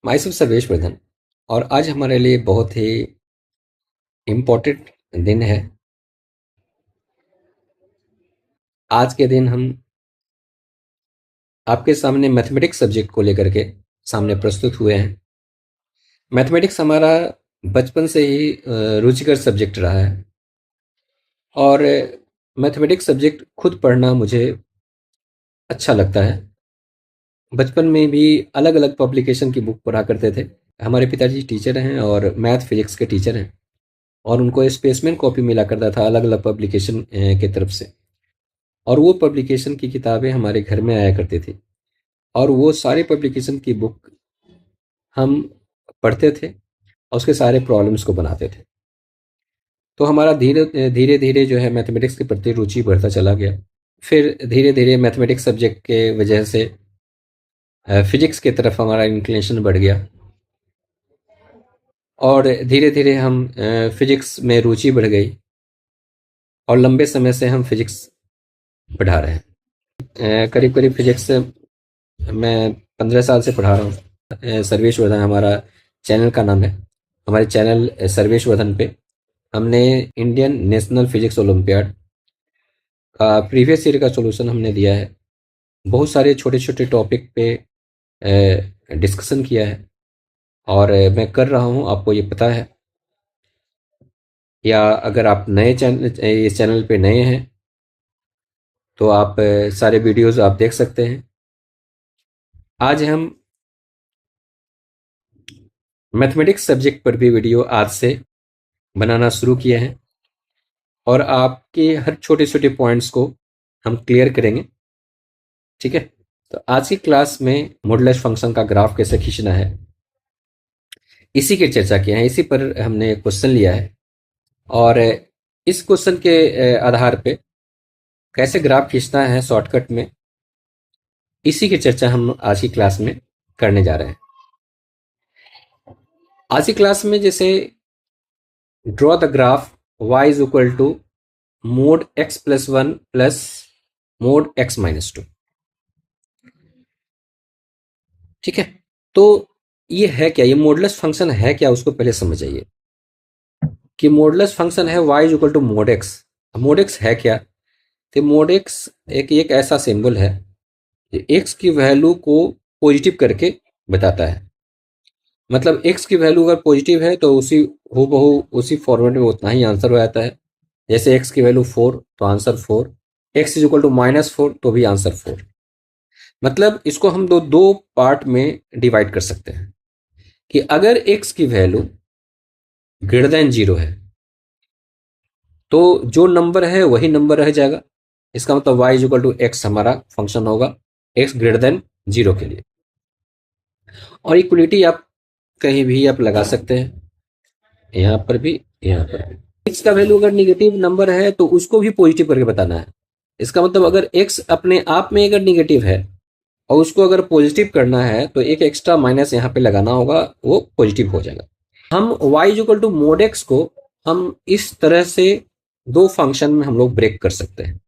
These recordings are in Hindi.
My self Sarvesh Vardhan. और आज हमारे लिए बहुत ही इम्पोर्टेंट दिन है। आज के दिन हम आपके सामने मैथमेटिक्स सब्जेक्ट को लेकर के सामने प्रस्तुत हुए हैं। मैथमेटिक्स हमारा बचपन से ही रुचिकर सब्जेक्ट रहा है। और मैथमेटिक्स सब्जेक्ट खुद पढ़ना मुझे अच्छा लगता है। बचपन में भी अलग अलग पब्लिकेशन की बुक पढ़ा करते थे। हमारे पिताजी टीचर हैं और मैथ फिजिक्स के टीचर हैं, और उनको स्पेसमैन कॉपी मिला करता था अलग अलग पब्लिकेशन की तरफ से। और वो पब्लिकेशन की किताबें हमारे घर में आया करती थी, और वो सारे पब्लिकेशन की बुक हम पढ़ते थे और उसके सारे प्रॉब्लम्स को बनाते थे। तो हमारा धीरे धीरे धीरे जो है मैथमेटिक्स के प्रति रुचि बढ़ता चला गया। फिर धीरे धीरे मैथमेटिक्स सब्जेक्ट के वजह से फिजिक्स की तरफ हमारा इंक्लिनेशन बढ़ गया, और धीरे धीरे हम फिजिक्स में रुचि बढ़ गई, और लंबे समय से हम फिजिक्स पढ़ा रहे हैं। करीब करीब फिजिक्स मैं 15 साल से पढ़ा रहा हूँ। सर्वेश वर्धन हमारा चैनल का नाम है। हमारे चैनल सर्वेश वर्धन पे हमने इंडियन नेशनल फिजिक्स ओलंपियाड का प्रीवियस ईयर का सॉल्यूशन हमने दिया है। बहुत सारे छोटे छोटे टॉपिक पे डिस्कशन किया है, और मैं कर रहा हूँ, आपको ये पता है। या अगर आप नए चैनल इस चैनल पे नए हैं तो आप सारे वीडियोस आप देख सकते हैं। आज हम मैथमेटिक्स सब्जेक्ट पर भी वीडियो आज से बनाना शुरू किए हैं, और आपके हर छोटे छोटे पॉइंट्स को हम क्लियर करेंगे। ठीक है, तो आज की क्लास में मॉडुलस फंक्शन का ग्राफ कैसे खींचना है, इसी की चर्चा की है। इसी पर हमने क्वेश्चन लिया है, और इस क्वेश्चन के आधार पे कैसे ग्राफ खींचना है शॉर्टकट में, इसी की चर्चा हम आज की क्लास में करने जा रहे हैं। आज की क्लास में जैसे draw the graph y is equal to mod x plus 1 plus mod x minus 2। ठीक है, तो ये है क्या, ये मॉडुलस फंक्शन है क्या, उसको पहले समझिए कि मॉडुलस फंक्शन है y is equal to mod x। Mod x है क्या? तो मोड x एक ऐसा सिंबल है जो x की वैल्यू को पॉजिटिव करके बताता है। मतलब x की वैल्यू अगर पॉजिटिव है तो उसी हूबहू उसी फॉर्मेट में उतना ही आंसर हो जाता है। जैसे x की वैल्यू 4 तो answer 4, x is equal to -4 तो भी आंसर 4। मतलब इसको हम दो पार्ट में डिवाइड कर सकते हैं कि अगर x की वैल्यू ग्रेटर देन 0 है तो जो नंबर है वही नंबर रह जाएगा। इसका मतलब y is equal to X हमारा फंक्शन होगा x ग्रेटर देन 0 के लिए। और इक्वलिटी आप कहीं भी आप लगा सकते हैं, यहाँ पर भी, यहाँ पर भी। x का वैल्यू अगर निगेटिव नंबर है तो उसको भी पॉजिटिव करके बताना है। इसका मतलब अगर x अपने आप में अगर निगेटिव है और उसको अगर पॉजिटिव करना है तो एक एक्स्ट्रा माइनस यहाँ पे लगाना होगा, वो पॉजिटिव हो जाएगा। हम y equal to mod x को हम इस तरह से दो फंक्शन में हम लोग ब्रेक कर सकते हैं।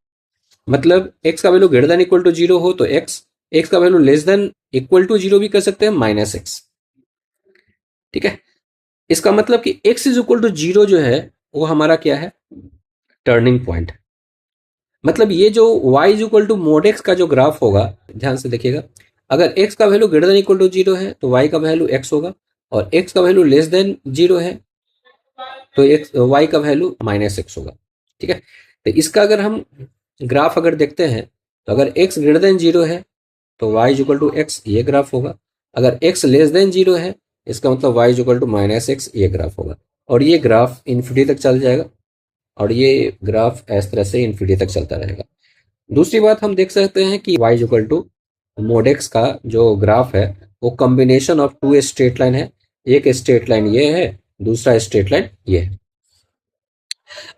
मतलब x का value greater than equal to 0 हो तो x का value less than equal to 0 भी कर सकते हैं, -x। ठीक है, इसका मतलब कि x इज इक्वल टू 0 जो है वो हमारा क्या है, टर्निंग पॉइंट। मतलब ये जो y is equal to mod x का जो ग्राफ होगा, ध्यान से देखिएगा, अगर x का value greater than equal to 0 है तो y का वैल्यू x होगा, और x का वैल्यू लेस देन 0 है तो y का वैल्यू -x होगा। ठीक है, तो इसका अगर हम ग्राफ अगर देखते हैं तो अगर x ग्रेटर देन 0 है तो y is equal to x, ये ग्राफ होगा। अगर x लेस देन 0 है इसका मतलब y is equal to -x, ये ग्राफ होगा। और ये ग्राफ इन्फिनिटी तक चल जाएगा, और ये ग्राफ इस तरह से इन्फिनिटी तक चलता रहेगा। दूसरी बात हम देख सकते हैं कि y is equal to mod x का जो ग्राफ है वो combination of two straight line है। एक स्ट्रेट लाइन ये है, दूसरा स्ट्रेट लाइन ये है।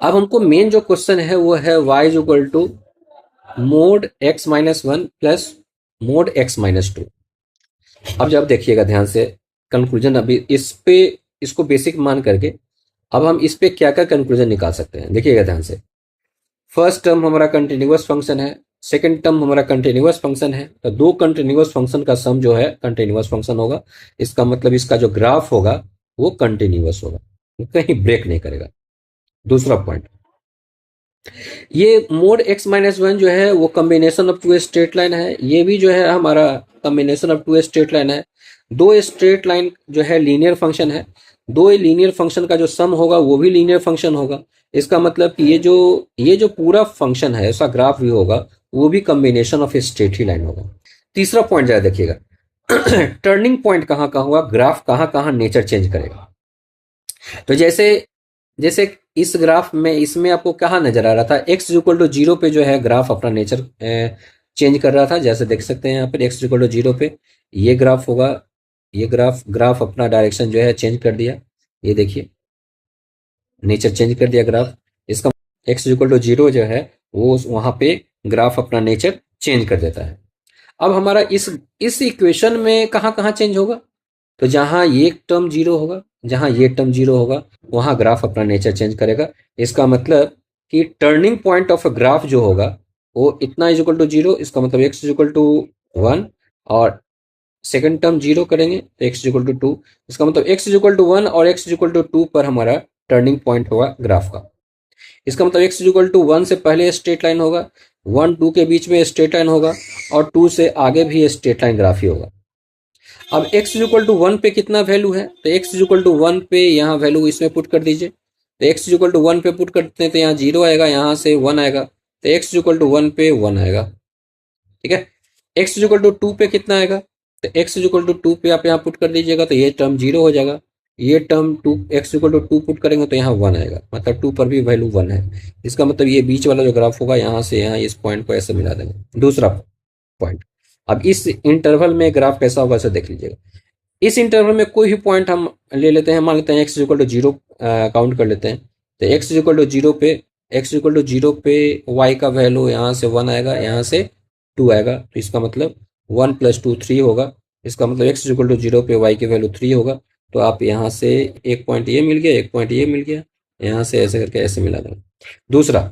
अब हमको मेन जो क्वेश्चन है वो है y is equal to mod x minus 1 plus mod x minus 2। अब जब देखिएगा ध्यान से कंक्लूजन, अभी इस पे इसको बेसिक मान करके अब हम इस पे क्या क्या कंक्लूजन निकाल सकते हैं, देखिएगा ध्यान से। फर्स्ट टर्म हमारा कंटिन्यूअस फंक्शन है, सेकेंड टर्म हमारा कंटिन्यूअस फंक्शन है, तो दो कंटिन्यूअस फंक्शन का सम जो है कंटिन्यूअस फंक्शन होगा। इसका मतलब इसका जो ग्राफ होगा वो कंटिन्यूअस होगा, कहीं ब्रेक नहीं करेगा। दूसरा पॉइंट, ये मोड एक्स माइनस वन जो है वो combination of two straight line है। ये भी जो है हमारा combination of two straight line है। दो स्ट्रेट लाइन जो है लीनियर फंक्शन है, दो लीनियर फंक्शन का जो सम होगा वो भी लीनियर फंक्शन होगा। इसका मतलब कि ये जो पूरा फंक्शन है उसका ग्राफ भी होगा, वो भी combination of straight he line होगा। तीसरा पॉइंट जरा देखिएगा, टर्निंग पॉइंट कहाँ कहाँ हुआ, ग्राफ कहाँ कहाँ नेचर चेंज करेगा। तो जैसे जैसे इस ग्राफ में इसमें आपको कहाँ नजर आ रहा था, एक्स इक्वल टू जीरो पे जो है ग्राफ अपना नेचर चेंज कर रहा था। जैसे देख सकते हैं यहाँ पर एक्स इक्वल टू जीरो पे ये ग्राफ होगा, ये ग्राफ अपना डायरेक्शन जो है चेंज कर दिया। ये देखिए नेचर चेंज कर दिया ग्राफ। इसका एक्स इक्वल टू जीरो जो है वो वहां पे ग्राफ अपना नेचर चेंज कर देता है। अब हमारा इस इक्वेशन में कहाँ कहाँ चेंज होगा, तो जहां ये टर्म जीरो होगा, जहां ये टर्म जीरो होगा वहां ग्राफ अपना नेचर चेंज करेगा। इसका मतलब कि turning point of a graph जो होगा वो इतना इज इक्वल टू जीरो, इसका मतलब x is equal to one, और सेकंड टर्म जीरो करेंगे तो x is equal to two. इसका मतलब x is equal to one और x is equal to two पर हमारा टर्निंग पॉइंट होगा ग्राफ का। इसका मतलब x is equal to one से पहले स्ट्रेट लाइन होगा, वन टू के बीच में स्ट्रेट लाइन होगा, और टू से आगे भी स्ट्रेट लाइन ग्राफ ही होगा। अब x इक्वल टू वन पे कितना वैल्यू है, तो x इक्वल टू वन पे यहाँ वैल्यू इसमें पुट कर दीजिए। तो x इक्वल टू वन पे पुट करते हैं तो यहाँ जीरो आएगा, यहाँ से वन आएगा, तो x इक्वल टू वन पे वन आएगा। ठीक है, x इक्वल टू टू पे कितना आएगा, तो x इक्वल टू टू पे आप यहाँ पुट कर दीजिएगा तो ये टर्म जीरो हो जाएगा। ये term to X equal to two put करेंगे तो यहाँ वन आएगा, मतलब टू पर भी वैल्यू वन है। इसका मतलब ये बीच वाला जो ग्राफ होगा यहाँ से यहाँ इस पॉइंट को ऐसे मिला देंगे। दूसरा पॉइंट, अब इस इंटरवल में ग्राफ कैसा होगा ऐसे देख लीजिएगा। इस इंटरवल में कोई भी पॉइंट हम ले लेते हैं, मान लेते हैं X equal to zero count कर लेते हैं। तो एक्स इक्वल टू जीरो पे वाई का वैल्यू यहाँ से वन आएगा, यहाँ से टू आएगा, तो इसका मतलब वन प्लस टू थ्री होगा। इसका मतलब एक्स इक्वल टू जीरो पे वाई की वैल्यू थ्री होगा। तो आप यहाँ से एक पॉइंट ये मिल गया, एक पॉइंट ये मिल गया, यहाँ से ऐसे करके ऐसे मिला देंगे। दूसरा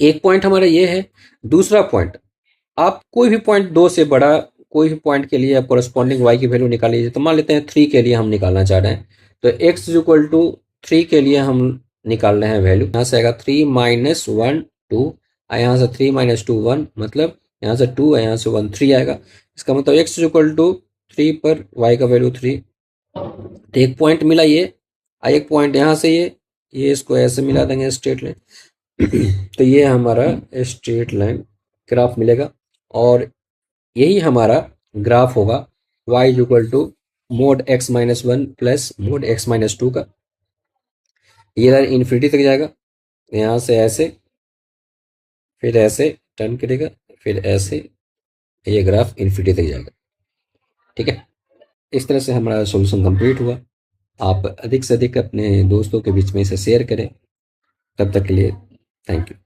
एक पॉइंट हमारा ये है। दूसरा पॉइंट, आप कोई भी पॉइंट दो से बड़ा कोई भी पॉइंट के लिए आप कोरस्पॉन्डिंग वाई की वैल्यू निकाल लीजिए। तो मान लेते हैं थ्री के लिए हम निकालना चाह रहे हैं, तो एक्स इक्वल टू थ्री के लिए हम निकाल रहे हैं वैल्यू। यहाँ से आएगा थ्री माइनस वन टू, यहाँ से थ्री माइनस टू वन, मतलब यहाँ से टू है, यहाँ से वन थ्री आएगा। इसका मतलब एक्स इक्वल टू थ्री पर वाई का वैल्यू थ्री। तो एक पॉइंट मिला ये, एक पॉइंट यहाँ से ये इसको ऐसे मिला देंगे स्ट्रेट लाइन। तो ये हमारा स्ट्रेट लाइन ग्राफ मिलेगा, और यही हमारा ग्राफ होगा y equal to mod x minus one plus mod x minus two का। ये लाइन इन्फिनिटी तक जाएगा, यहाँ से ऐसे, फिर ऐसे टर्न करेगा, फिर ऐसे, ये ग्राफ इन्फिनिटी तक जाएगा। ठीक है, इस तरह से हमारा सॉल्यूशन कंप्लीट हुआ। आप अधिक से अधिक अपने दोस्तों के बीच में इसे शेयर करें। तब तक के लिए थैंक यू।